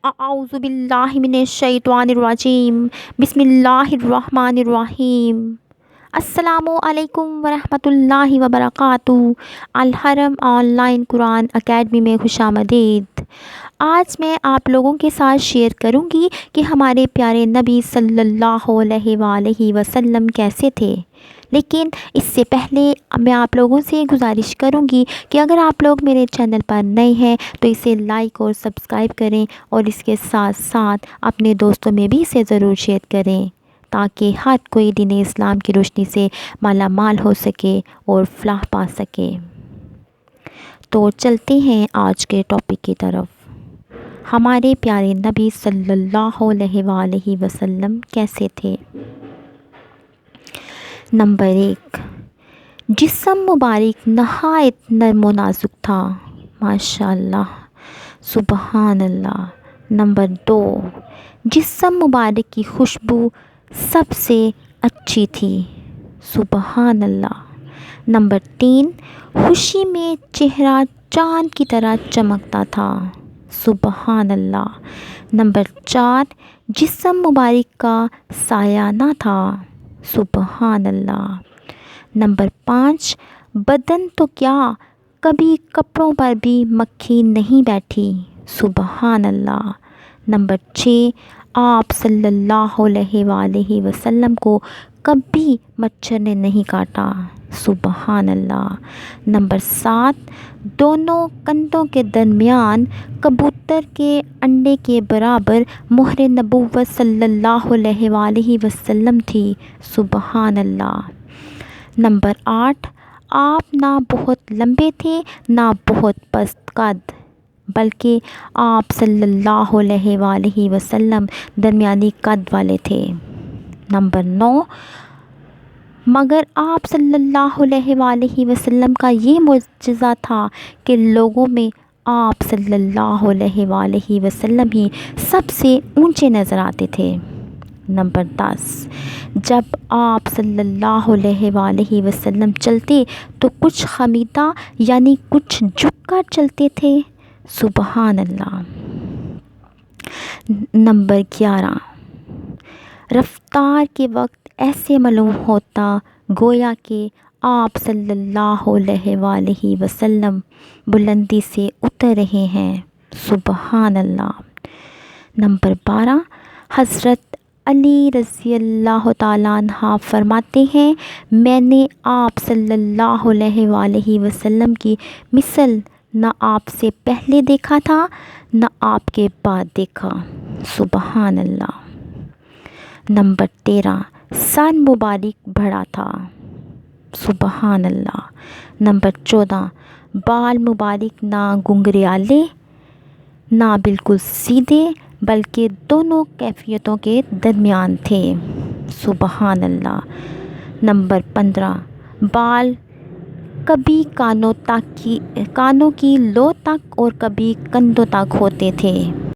اعوذ باللہ من الشیطان الرجیم، بسم اللہ الرحمن الرحیم۔ السلام علیکم ورحمۃ اللہ وبرکاتہ۔ الحرم آن لائن قرآن اکیڈمی میں خوش آمدید۔ آج میں آپ لوگوں کے ساتھ شیئر کروں گی کہ ہمارے پیارے نبی صلی اللہ علیہ وآلہ وسلم کیسے تھے۔ لیکن اس سے پہلے میں آپ لوگوں سے گزارش کروں گی کہ اگر آپ لوگ میرے چینل پر نئے ہیں تو اسے لائک اور سبسکرائب کریں، اور اس کے ساتھ ساتھ اپنے دوستوں میں بھی اسے ضرور شیئر کریں تاکہ ہر کوئی دین اسلام کی روشنی سے مالا مال ہو سکے اور فلاح پا سکے۔ تو چلتے ہیں آج کے ٹاپک کی طرف۔ ہمارے پیارے نبی صلی اللہ علیہ وآلہ وسلم کیسے تھے؟ نمبر 1، جسم مبارک نہایت نرم و نازک تھا، ماشاء اللہ، سبحان اللہ۔ نمبر 2، جسم مبارک کی خوشبو سب سے اچھی تھی، سبحان اللہ۔ نمبر 3، خوشی میں چہرہ چاند کی طرح چمکتا تھا، سبحان اللہ۔ نمبر 4، جسم مبارک کا سایہ نہ تھا، سبحان اللہ۔ نمبر 5، بدن تو کیا کبھی کپڑوں پر بھی مکھی نہیں بیٹھی، سبحان اللہ۔ نمبر 6، آپ صلی اللہ علیہ وآلہ وسلم کو کبھی مچھر نے نہیں کاٹا، سبحان اللہ۔ نمبر 7، دونوں کندھوں کے درمیان کبوتر کے انڈے کے برابر مہر نبوت صلی اللہ علیہ وآلہ وسلم تھی، سبحان اللہ۔ نمبر 8، آپ نہ بہت لمبے تھے نہ بہت پست قد، بلکہ آپ صلی اللہ علیہ وآلہ وسلم درمیانی قد والے تھے۔ نمبر 9، مگر آپ صلی اللہ علیہ وآلہ وسلم کا یہ معجزہ تھا کہ لوگوں میں آپ صلی اللہ علیہ وآلہ وسلم ہی سب سے اونچے نظر آتے تھے۔ نمبر 10، جب آپ صلی اللہ علیہ وآلہ وسلم چلتے تو کچھ خمیدہ یعنی کچھ جھک کر چلتے تھے، سبحان اللہ۔ نمبر 11، رفتار کے وقت ایسے معلوم ہوتا گویا کہ آپ صلی اللہ علیہ وآلہ وسلم بلندی سے اتر رہے ہیں، سبحان اللہ۔ نمبر 12، حضرت علی رضی اللہ تعالیٰ عنہ فرماتے ہیں، میں نے آپ صلی اللہ علیہ وآلہ وسلم کی مثل نہ آپ سے پہلے دیکھا تھا نہ آپ کے بعد دیکھا، سبحان اللہ۔ نمبر 13، سر مبارک بڑا تھا، سبحان اللہ۔ نمبر 14، بال مبارک نہ گھنگریالے نہ بالکل سیدھے بلکہ دونوں کیفیتوں کے درمیان تھے، سبحان اللہ۔ نمبر 15، بال کبھی کانوں کی لو تک اور کبھی کندھوں تک ہوتے تھے،